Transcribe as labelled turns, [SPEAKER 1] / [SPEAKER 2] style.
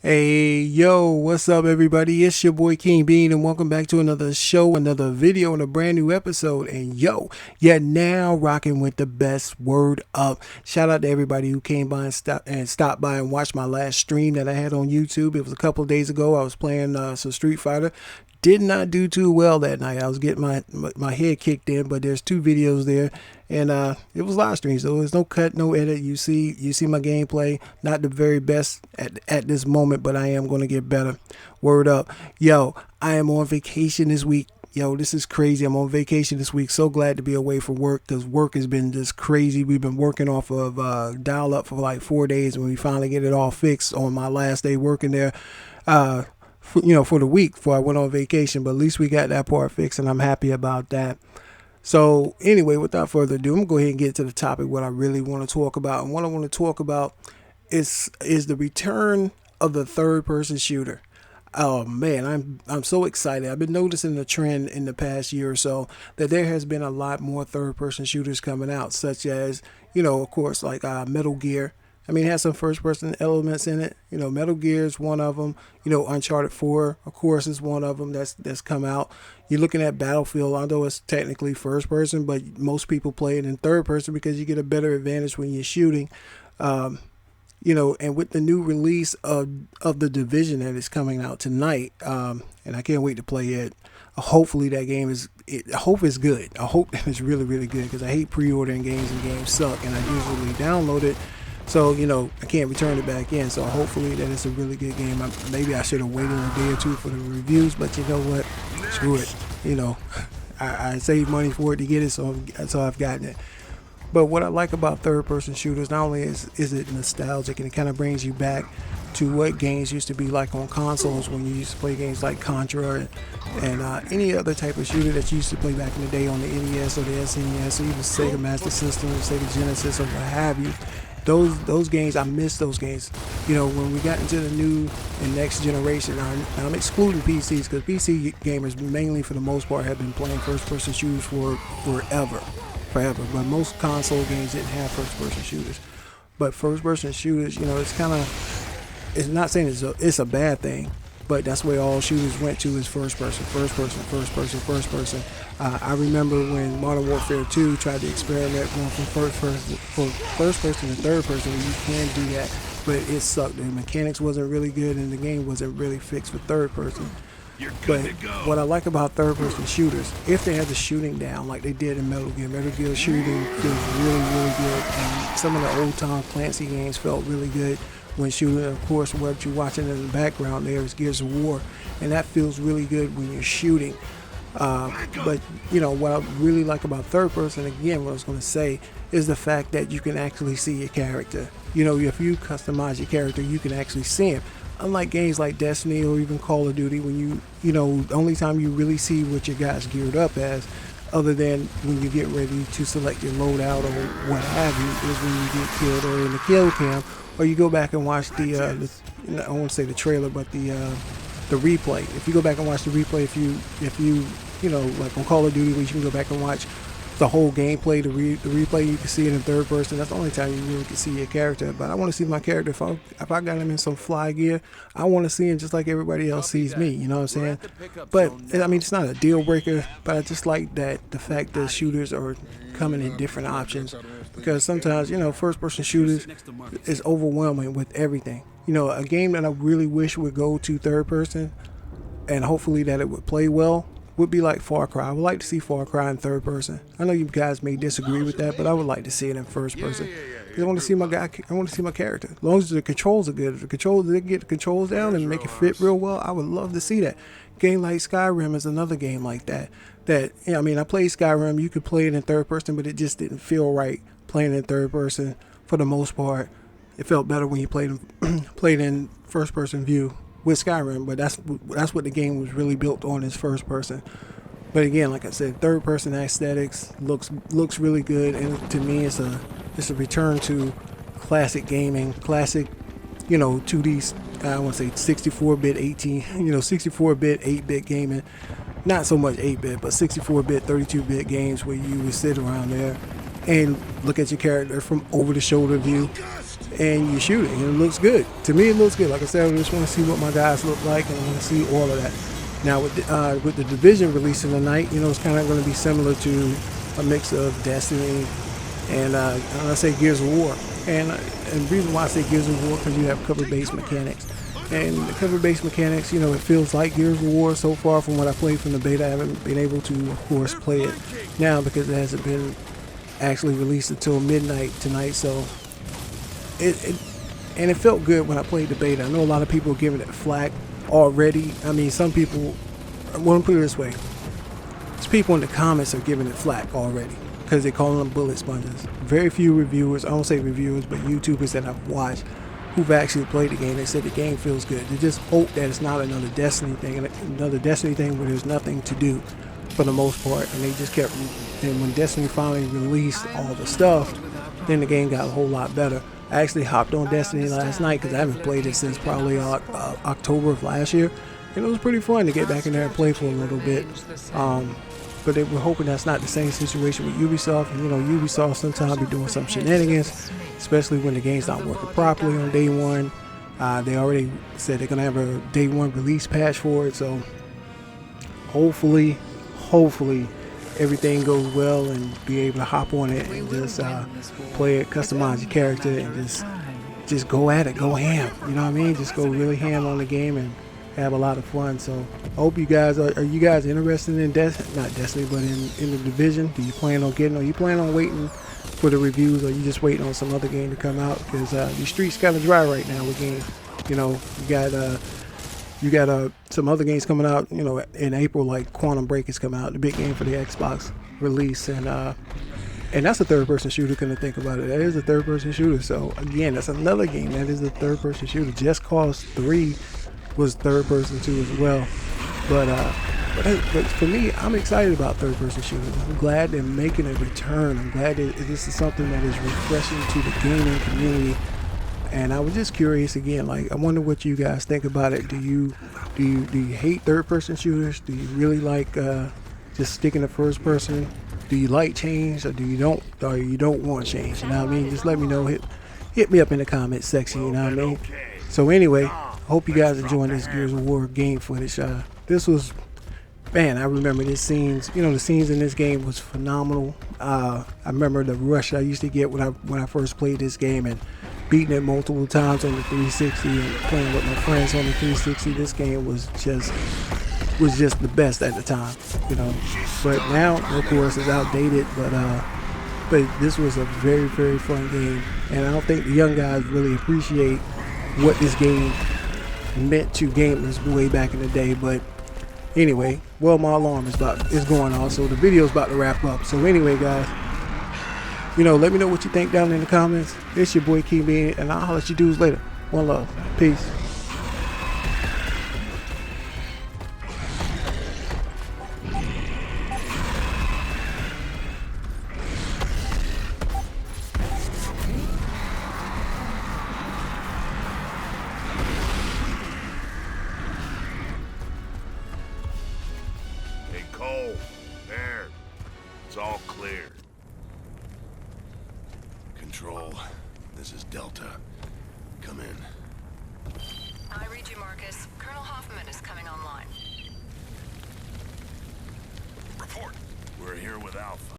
[SPEAKER 1] Hey, yo, what's up, everybody? It's your boy King Bean, and welcome back to another show, another video, and a brand new episode. And yo, you're now rocking with the best word up. Shout out to everybody who came by and stopped by and watched my last stream that I had on YouTube. It was a couple of days ago. I was playing some Street Fighter. Did not do too well that night. I was getting my head kicked in, but there's two videos there, and it was live stream, so there's no cut, no edit. You see my gameplay. Not the very best at this moment, but I am going to get better. Word up, yo! I am on vacation this week. Yo, this is crazy. I'm on vacation this week. So glad to be away from work because work has been just crazy. We've been working off of dial up for like 4 days, and we finally get it all fixed on my last day working there. For the week before I went on vacation, but at least we got that part fixed, and I'm happy about that. So anyway, without further ado, I'm gonna go ahead and get to the topic. What I really want to talk about, and what I want to talk about is the return of the third person shooter. Oh man, I'm so excited. I've been noticing the trend in the past year or so that there has been a lot more third person shooters coming out, such as of course, like Metal Gear. I mean, it has some first person elements in it. Metal Gear is one of them. Uncharted 4, of course, is one of them that's come out. You're looking at Battlefield, although it's technically first person, but most people play it in third person because you get a better advantage when you're shooting. And with the new release of the Division that is coming out tonight, and I can't wait to play it. Hopefully that game I hope it's good. I hope it's really, really good because I hate pre-ordering games and games suck, and I usually download it. So, I can't return it back in. So hopefully that it's a really good game. Maybe I should have waited a day or two for the reviews, but you know what? Screw it. I saved money for it to get it, so I've gotten it. But what I like about third-person shooters, not only is it nostalgic and it kind of brings you back to what games used to be like on consoles when you used to play games like Contra and any other type of shooter that you used to play back in the day on the NES or the SNES or even Sega Master System, Sega Genesis, or what have you. Those games, I miss those games. When we got into the new and next generation, I'm excluding PCs because PC gamers mainly for the most part have been playing first-person shooters for forever. But most console games didn't have first-person shooters. But first-person shooters, it's not saying it's a bad thing, but that's where all shooters went to is first person. I remember when Modern Warfare 2 tried to experiment going from first person to third person, and you can do that, but it sucked. The mechanics wasn't really good, and the game wasn't really fixed for third person. But what I like about third-person shooters, if they had the shooting down like they did in Metal Gear shooting feels really, really good. And some of the old Tom Clancy games felt really good when shooting. Of course, what you're watching in the background there is Gears of War, and that feels really good when you're shooting. But what I really like about third person, again, what I was going to say is the fact that you can actually see your character. If you customize your character, you can actually see him. Unlike games like Destiny or even Call of Duty, when the only time you really see what your guy's geared up as, other than when you get ready to select your loadout or what have you, is when you get killed or in the kill cam, or you go back and watch the I won't say the trailer, but the replay. If you go back and watch the replay, if you like on Call of Duty, where you can go back and watch the whole gameplay, the replay, you can see it in third person. That's the only time you really can see your character. But I want to see my character. If I got him in some fly gear, I want to see him just like everybody else sees me. You know what I'm saying? But I mean, it's not a deal breaker. But I just like that the fact that shooters are coming in different options, because sometimes first person shooters is overwhelming with everything. A game that I really wish would go to third person, and hopefully that it would play well, would be like Far Cry. I would like to see Far Cry in third person. I know you guys may disagree with that, but I would like to see it in first person. I want to see my guy. I want to see my character. As long as the controls are good, if they get the controls down and make it fit real well, I would love to see that. Game like Skyrim is another game like that. I played Skyrim. You could play it in third person, but it just didn't feel right playing in third person for the most part. It felt better when you played in first person view with Skyrim, but that's what the game was really built on, is first person. But again, like I said, third person aesthetics looks really good, and to me it's a return to classic gaming, classic 2D, I want to say 64-bit 64-bit 8-bit gaming. Not so much 8-bit, but 64-bit 32-bit games where you would sit around there and look at your character from over the shoulder view. and you shoot it, and it looks good. To me, it looks good. Like I said, I just want to see what my guys look like, and I want to see all of that. Now, with the Division releasing tonight, you know, it's kind of going to be similar to a mix of Destiny and I say Gears of War. And the reason why I say Gears of War, because you have cover-based mechanics. And the cover-based mechanics, you know, it feels like Gears of War so far from what I played from the beta. I haven't been able to, of course, play it now because it hasn't been actually released until midnight tonight. So and it felt good when I played the beta. I know a lot of people are giving it flack already. I mean, some people, well, put it this way. There's people in the comments are giving it flack already because they're calling them bullet sponges. Very few reviewers, I don't say reviewers, but YouTubers that I've watched who've actually played the game, they said the game feels good. They just hope that it's not another Destiny thing where there's nothing to do for the most part. And they just kept, and when Destiny finally released all the stuff, then the game got a whole lot better. I actually hopped on Destiny last night because I haven't played it since probably October of last year. And it was pretty fun to get back in there and play for a little bit. But they were hoping that's not the same situation with Ubisoft. And, you know, Ubisoft sometimes be doing some shenanigans, especially when the game's not working properly on day one. They already said they're going to have a day one release patch for it. So hopefully everything goes well and be able to hop on it and just play it, customize your character, and just go at it, go ham. You know what I mean? Just go really ham on the game and have a lot of fun. So I hope you guys are you guys interested in not Destiny, but in the Division? Do you plan on getting, or you plan on waiting for the reviews, or you just waiting on some other game to come out? Because the streets kind of dry right now with games. You know, you got some other games coming out, you know, in April, like Quantum Break is coming out, the big game for the Xbox release, and that's a third-person shooter. Couldn't think about it. That is a third-person shooter. So again, that's another game that is a third-person shooter. Just Cause 3 was third-person too as well. But for me, I'm excited about third-person shooters. I'm glad they're making a return. I'm glad that this is something that is refreshing to the gaming community. And I was just curious again, like, I wonder what you guys think about it. Do you hate third-person shooters? Do you really like just sticking to first person? Do you like change, or do you don't want change? You know what I mean? Just let me know. Hit me up in the comments section. You know what I mean? So anyway, hope you guys enjoying this Gears of War game footage. This was, man, I remember the scenes. You know, the scenes in this game was phenomenal. I remember the rush I used to get when I first played this game, and beating it multiple times on the 360 and playing with my friends on the 360. This game was just the best at the time, you know. But now, of course, it's outdated. But this was a very, very fun game, and I don't think the young guys really appreciate what this game meant to gamers way back in the day. But anyway, well, my alarm is going off, so the video's about to wrap up. So anyway, guys, you know, let me know what you think down in the comments. It's your boy TheRealKingBean, and I'll holler at you dudes later. One love. Peace.
[SPEAKER 2] Hey, Cole. There. It's all clear. Control, this is Delta. Come in.
[SPEAKER 3] I read you, Marcus. Colonel Hoffman is coming online.
[SPEAKER 2] Report. We're here with Alpha.